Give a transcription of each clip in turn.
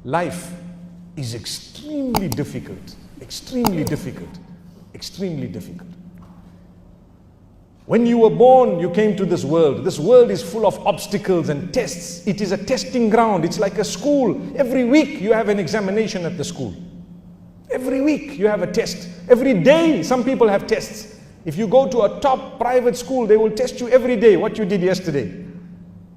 Life is extremely difficult, extremely difficult, extremely difficult. When you were born, you came to this world. This world is full of obstacles and tests. It is a testing ground. It's like a school. Every week you have an examination at the school. Every week you have a test. Every day some people have tests. If you go to a top private school, they will test you every day what you did yesterday.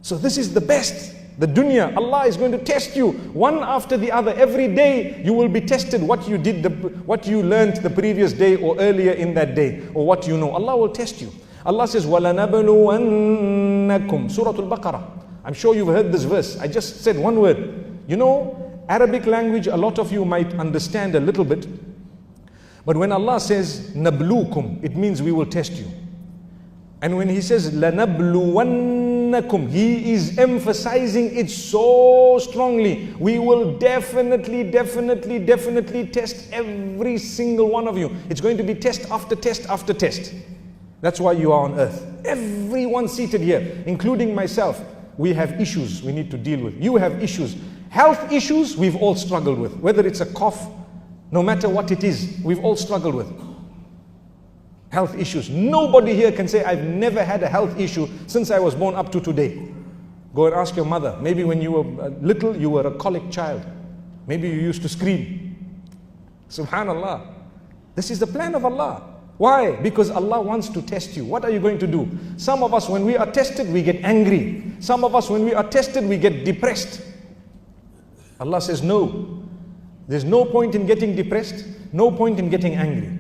So this is the best. The dunya, Allah is going to test you one after the other. Every day you will be tested what you did, what you learned the previous day or earlier in that day, or what you know. Allah will test you. Allah says, وَلَنَبْلُوَنَّكُمْ Surah Al-Baqarah. I'm sure you've heard this verse. I just said one word. You know, Arabic language, a lot of you might understand a little bit. But when Allah says, نَبْلُوكُمْ, it means we will test you. And when He says, لَنَبْلُوَنَّكُمْ, He is emphasizing it so strongly. We will definitely test every single one of you. It's going to be test after test after test. That's why you are on earth. Everyone seated here, including myself, we have issues we need to deal with. You have issues. Health issues, we've all struggled with. Whether it's a cough, no matter what it is, we've all struggled with. Health issues. Nobody here can say, I've never had a health issue since I was born up to today. Go and ask your mother. Maybe when you were little, you were a colic child. Maybe you used to scream. Subhanallah. This is the plan of Allah. Why? Because Allah wants to test you. What are you going to do? Some of us, when we are tested, we get angry. Some of us, when we are tested, we get depressed. Allah says, no. There's no point in getting depressed. No point in getting angry.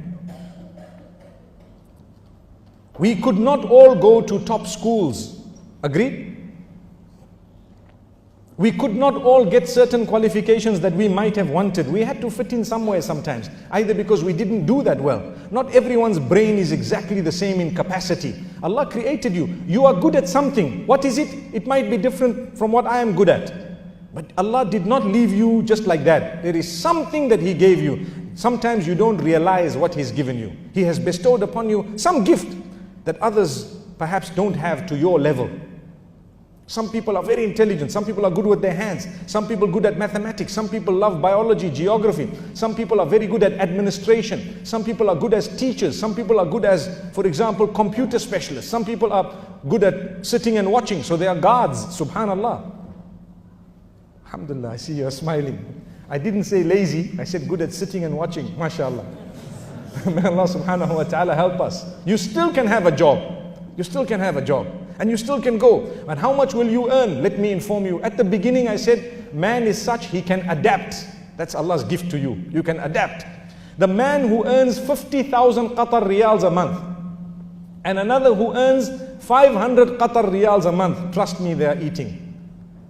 We could not all go to top schools. Agreed? We could not all get certain qualifications that we might have wanted. We had to fit in somewhere sometimes, either because we didn't do that well. Not everyone's brain is exactly the same in capacity. Allah created you. You are good at something. What is it? It might be different from what I am good at. But Allah did not leave you just like that. There is something that He gave you. Sometimes you don't realize what He's given you. He has bestowed upon you some gift that others perhaps don't have to your level. Some people are very intelligent. Some people are good with their hands. Some people are good at mathematics. Some people love biology, geography. Some people are very good at administration. Some people are good as teachers. Some people are good as, for example, computer specialists. Some people are good at sitting and watching. So they are guards. Subhanallah. Alhamdulillah, I see you are smiling. I didn't say lazy. I said good at sitting and watching. MashaAllah. May Allah subhanahu wa ta'ala help us. You still can have a job. You still can have a job. And you still can go. But how much will you earn? Let me inform you. At the beginning I said, man is such, he can adapt. That's Allah's gift to you. You can adapt. The man who earns 50,000 Qatar riyals a month, and another who earns 500 Qatar riyals a month, trust me, they are eating.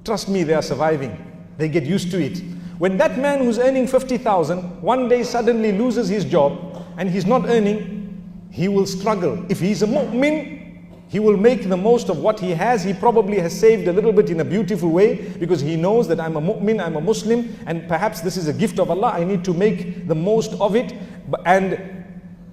Trust me, they are surviving. They get used to it. When that man who's earning 50,000, one day suddenly loses his job, and he's not earning, he will struggle. If he's a mu'min, he will make the most of what he has. He probably has saved a little bit in a beautiful way, because he knows that I'm a mu'min, I'm a Muslim, and perhaps this is a gift of Allah. I need to make the most of it. And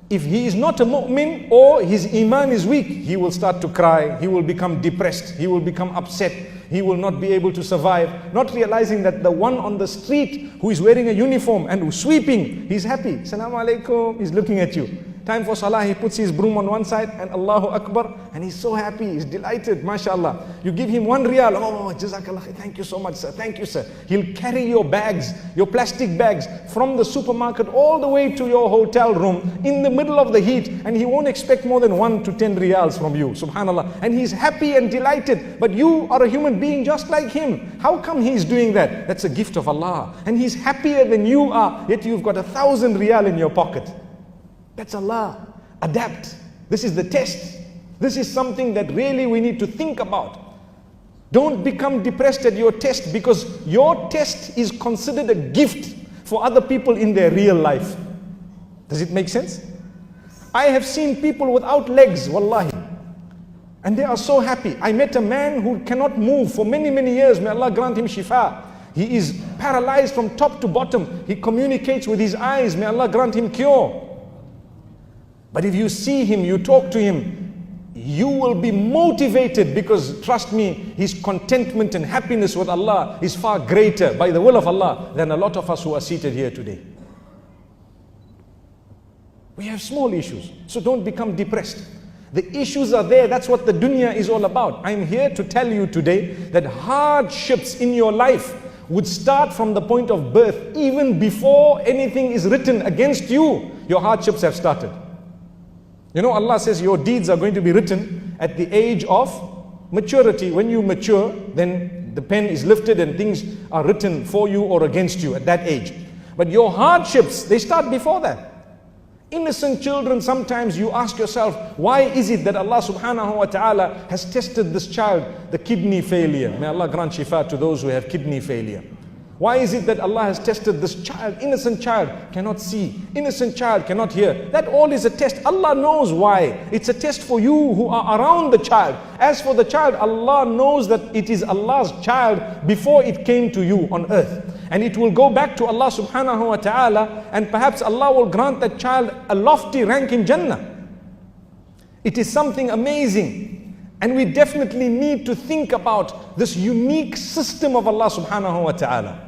if he is not a mu'min, or his iman is weak, he will start to cry. He will become depressed. He will become upset. He will not be able to survive, not realizing that the one on the street who is wearing a uniform and who's sweeping, he's happy. Assalamu alaikum, he's looking at you. Time for salah, he puts his broom on one side and Allahu Akbar, and he's so happy, he's delighted, mashallah. You give him 1 riyal, oh, jazakallah, thank you so much, sir, thank you, sir. He'll carry your bags, your plastic bags, from the supermarket all the way to your hotel room in the middle of the heat, and he won't expect more than 1 to 10 riyals from you, subhanallah. And he's happy and delighted, but you are a human being just like him. How come he's doing that? That's a gift of Allah. And he's happier than you are, yet you've got 1,000 riyal in your pocket. That's Allah. Adapt. This is the test. This is something that really we need to think about. Don't become depressed at your test, because your test is considered a gift for other people in their real life. Does it make sense? I have seen people without legs, wallahi, and they are so happy. I met a man who cannot move for many, many years. May Allah grant him shifa. He is paralyzed from top to bottom. He communicates with his eyes. May Allah grant him cure. But if you see him, you talk to him, you will be motivated, because trust me, his contentment and happiness with Allah is far greater by the will of Allah than a lot of us who are seated here today. We have small issues, so don't become depressed. The issues are there. That's what the dunya is all about. I'm here to tell you today that hardships in your life would start from the point of birth. Even before anything is written against you, your hardships have started. You know, Allah says your deeds are going to be written at the age of maturity. When you mature, then the pen is lifted and things are written for you or against you at that age. But your hardships, they start before that. Innocent children, sometimes you ask yourself, why is it that Allah subhanahu wa ta'ala has tested this child, the kidney failure? May Allah grant shifa to those who have kidney failure. Why is it that Allah has tested this child? Innocent child cannot see, innocent child cannot hear. That all is a test. Allah knows why. It's a test for you who are around the child. As for the child, Allah knows that it is Allah's child before it came to you on earth. And it will go back to Allah subhanahu wa ta'ala, and perhaps Allah will grant that child a lofty rank in Jannah. It is something amazing. And we definitely need to think about this unique system of Allah subhanahu wa ta'ala.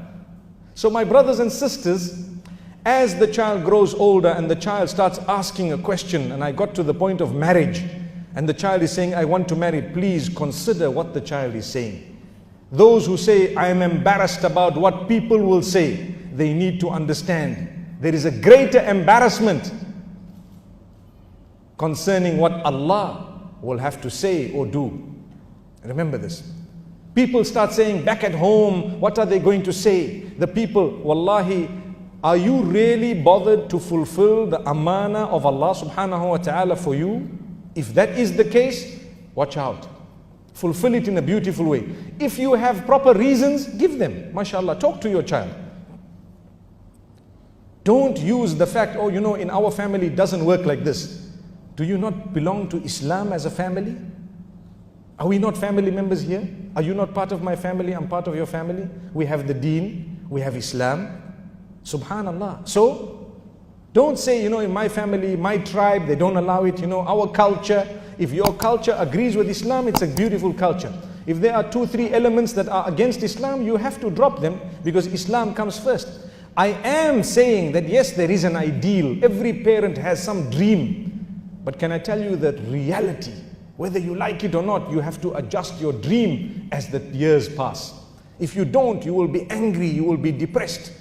So my brothers and sisters, as the child grows older and the child starts asking a question, and I got to the point of marriage, and the child is saying, I want to marry, please consider what the child is saying. Those who say, I am embarrassed about what people will say, they need to understand there is a greater embarrassment concerning what Allah will have to say or do. Remember this. People start saying back at home, what are they going to say? The people, wallahi, are you really bothered to fulfill the amana of Allah subhanahu wa ta'ala for you? If that is the case, watch out. Fulfill it in a beautiful way. If you have proper reasons, give them. MashaAllah, talk to your child. Don't use the fact, oh, you know, in our family it doesn't work like this. Do you not belong to Islam as a family? Are we not family members here? Are you not part of my family? I'm part of your family. We have the deen, we have Islam. Subhanallah. So, don't say, you know, in my family, my tribe, they don't allow it. You know, our culture. If your culture agrees with Islam, it's a beautiful culture. If there are 2-3 elements that are against Islam, you have to drop them, because Islam comes first. I am saying that yes, there is an ideal. Every parent has some dream. But can I tell you that reality, whether you like it or not, you have to adjust your dream as the years pass. If you don't, you will be angry, you will be depressed.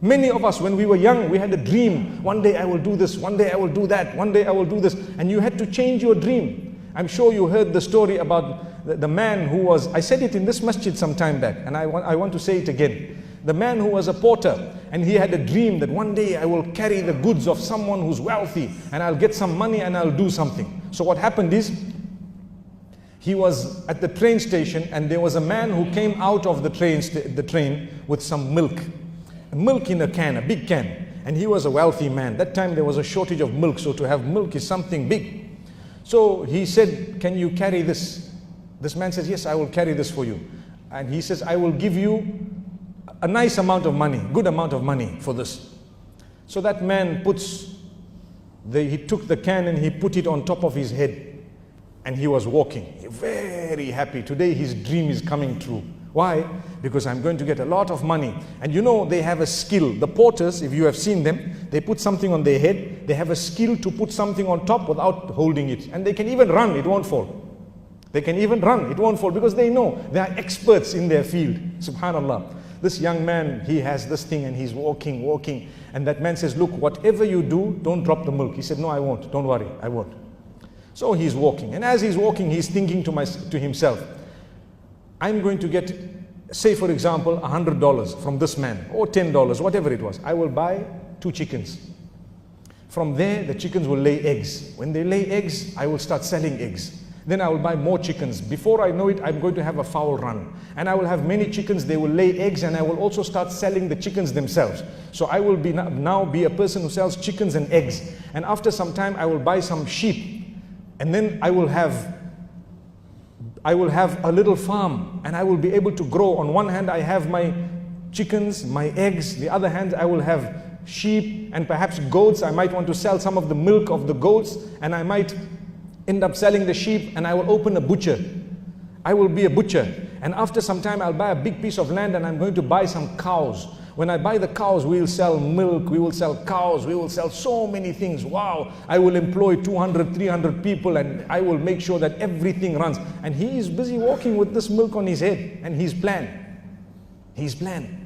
Many of us, when we were young, we had a dream. One day I will do this, one day I will do that, one day I will do this. And you had to change your dream. I'm sure you heard the story about the man who was, I said it in this masjid some time back, and I want to say it again. The man who was a porter, and he had a dream that one day I will carry the goods of someone who's wealthy, and I'll get some money and I'll do something. So what happened is, he was at the train station, and there was a man who came out of the train with some milk. Milk in a can, a big can. And he was a wealthy man. That time there was a shortage of milk, so to have milk is something big. So he said, can you carry this? This man says, yes, I will carry this for you. And he says, I will give you a nice amount of money, good amount of money for this. So that man he took the can and he put it on top of his head. And he was walking, very happy. Today his dream is coming true. Why? Because I'm going to get a lot of money. And you know, they have a skill. The porters, if you have seen them, they put something on their head. They have a skill to put something on top without holding it. And they can even run, it won't fall. They can even run, it won't fall, because they know they are experts in their field. Subhanallah. This young man, he has this thing and he's walking. And that man says, look, whatever you do, don't drop the milk. He said, no, I won't. Don't worry, I won't. So he's walking. And as he's walking, he's thinking to himself, I'm going to get, say for example, $100 from this man, or $10, whatever it was. I will buy 2 chickens. From there, the chickens will lay eggs. When they lay eggs, I will start selling eggs. Then I will buy more chickens. Before I know it, I'm going to have a fowl run. And I will have many chickens, they will lay eggs, and I will also start selling the chickens themselves. So I will now be a person who sells chickens and eggs. And after some time, I will buy some sheep. And then I will have a little farm, and I will be able to grow. On one hand, I have my chickens, my eggs. The other hand, I will have sheep and perhaps goats. I might want to sell some of the milk of the goats, and I might end up selling the sheep, and I will open a butcher. I will be a butcher. And after some time, I'll buy a big piece of land and I'm going to buy some cows. When I buy the cows, we'll sell milk, we will sell cows, we will sell so many things. Wow, I will employ 200, 300 people and I will make sure that everything runs. And he is busy walking with this milk on his head and his plan. His plan.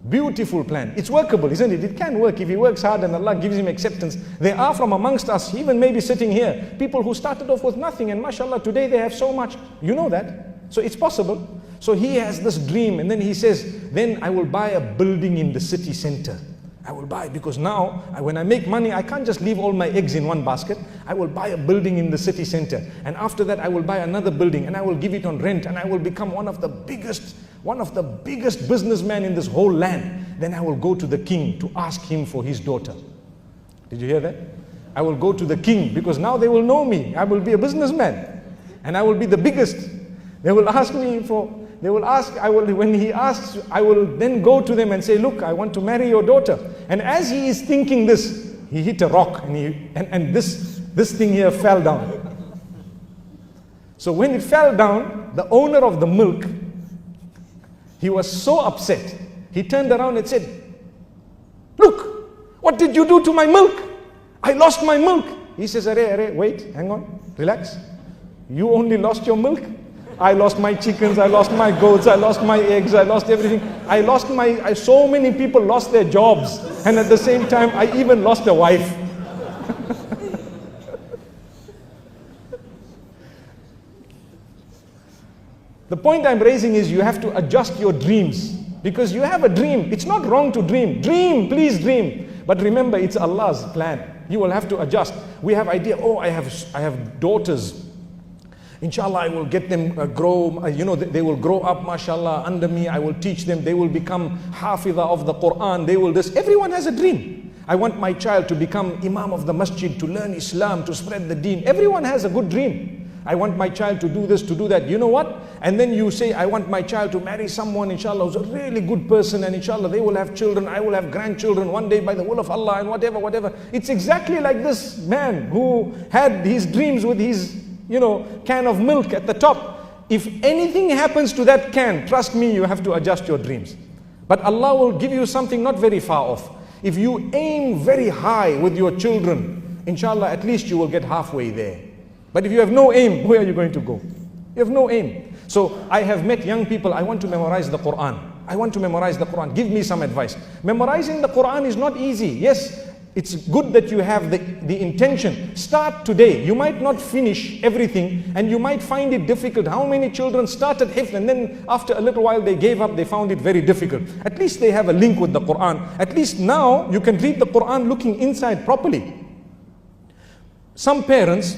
Beautiful plan. It's workable, isn't it? It can work if he works hard and Allah gives him acceptance. There are from amongst us, even maybe sitting here, people who started off with nothing and mashallah, today they have so much. You know that. So it's possible. So he has this dream and then he says, then I will buy a building in the city center. I will buy, because now when I make money, I can't just leave all my eggs in one basket. I will buy a building in the city center. And after that, I will buy another building and I will give it on rent and I will become one of the biggest businessmen in this whole land. Then I will go to the king to ask him for his daughter. Did you hear that? I will go to the king because now they will know me. I will be a businessman and I will be the biggest. They will ask me when he asks, I will then go to them and say, look, I want to marry your daughter. And as he is thinking this, he hit a rock and this thing here fell down. So when it fell down, the owner of the milk, he was so upset. He turned around and said, look, what did you do to my milk? I lost my milk. He says, wait, hang on, relax. You only lost your milk? I lost my chickens, I lost my goats, I lost my eggs, I lost everything. So many people lost their jobs. And at the same time, I even lost a wife. The point I'm raising is you have to adjust your dreams. Because you have a dream. It's not wrong to dream. Dream, please dream. But remember, it's Allah's plan. You will have to adjust. We have idea, I have daughters. Inshallah, I will get them grow, they will grow up, mashallah, under me. I will teach them. They will become hafidha of the Quran. They will this. Everyone has a dream. I want my child to become imam of the masjid, to learn Islam, to spread the deen. Everyone has a good dream. I want my child to do this, to do that. You know what? And then you say, I want my child to marry someone, inshallah, who's a really good person, and inshallah, they will have children, I will have grandchildren one day by the will of Allah, and whatever. It's exactly like this man who had his dreams with his can of milk at the top. If anything happens to that can, trust me, you have to adjust your dreams. But Allah will give you something not very far off. If you aim very high with your children, inshallah, at least you will get halfway there. But if you have no aim, where are you going to go? You have no aim. So I have met young people, I want to memorize the Quran. I want to memorize the Quran. Give me some advice. Memorizing the Quran is not easy. Yes, it's good that you have the intention. Start today. You might not finish everything and you might find it difficult. How many children started hifz and then after a little while they gave up, they found it very difficult. At least they have a link with the Quran. At least now you can read the Quran looking inside properly. Some parents,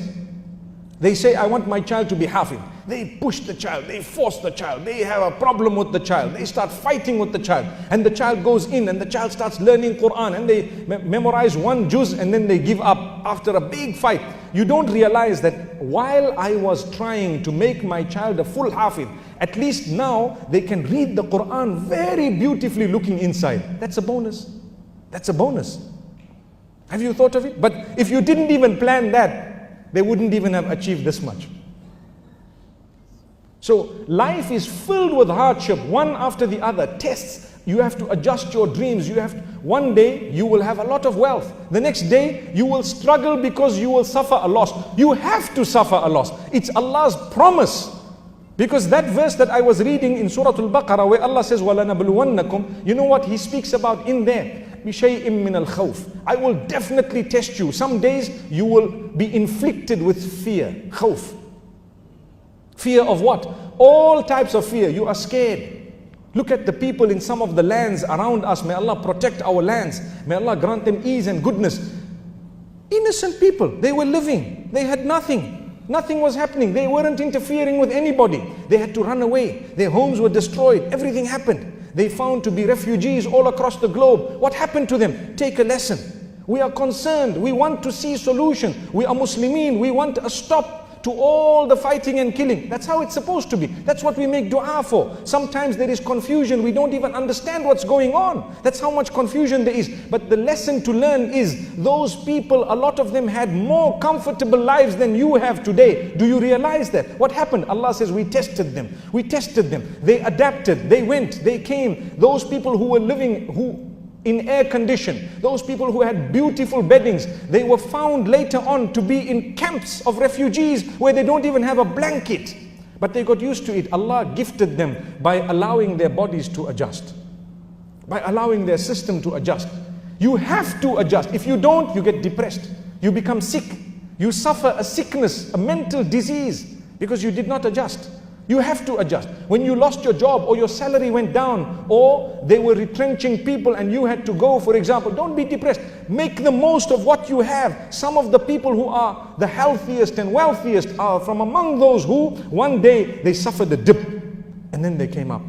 they say, I want my child to be hafiz. They push the child, they force the child, they have a problem with the child, they start fighting with the child, and the child goes in and the child starts learning Quran and they memorize one juz and then they give up after a big fight. You don't realize that while I was trying to make my child a full hafiz, at least now they can read the Quran very beautifully looking inside. That's a bonus. That's a bonus. Have you thought of it? But if you didn't even plan that, they wouldn't even have achieved this much. So life is filled with hardship, one after the other, tests. You have to adjust your dreams. One day you will have a lot of wealth. The next day you will struggle because you will suffer a loss. You have to suffer a loss. It's Allah's promise. Because that verse that I was reading in Surah Al-Baqarah where Allah says, وَلَنَبْلُوَنَّكُمْ, you know what He speaks about in there? بِشَيْءٍ مِّنَ الْخَوْفِ, I will definitely test you. Some days you will be inflicted with fear, khawf. Fear of what? All types of fear. You are scared. Look at the people in some of the lands around us. May Allah protect our lands. May Allah grant them ease and goodness. Innocent people. They were living. They had nothing. Nothing was happening. They weren't interfering with anybody. They had to run away. Their homes were destroyed. Everything happened. They found to be refugees all across the globe. What happened to them? Take a lesson. We are concerned. We want to see solution. We are Muslimin. We want a stop to all the fighting and killing. That's how it's supposed to be. That's what we make dua for. Sometimes there is confusion. We don't even understand what's going on. That's how much confusion there is. But the lesson to learn is, those people, a lot of them had more comfortable lives than you have today. Do you realize that? What happened? Allah says, we tested them. We tested them. They adapted. They went. They came. Those people who were living, in air condition, those people who had beautiful beddings, they were found later on to be in camps of refugees where they don't even have a blanket. But they got used to it. Allah gifted them by allowing their bodies to adjust, by allowing their system to adjust. You have to adjust. If you don't, you get depressed. You become sick. You suffer a sickness, a mental disease, because you did not adjust. You have to adjust. When you lost your job, or your salary went down, or they were retrenching people and you had to go, for example, don't be depressed. Make the most of what you have. Some of the people who are the healthiest and wealthiest are from among those who one day they suffered a dip and then they came up.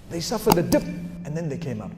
They suffered a dip and then they came up.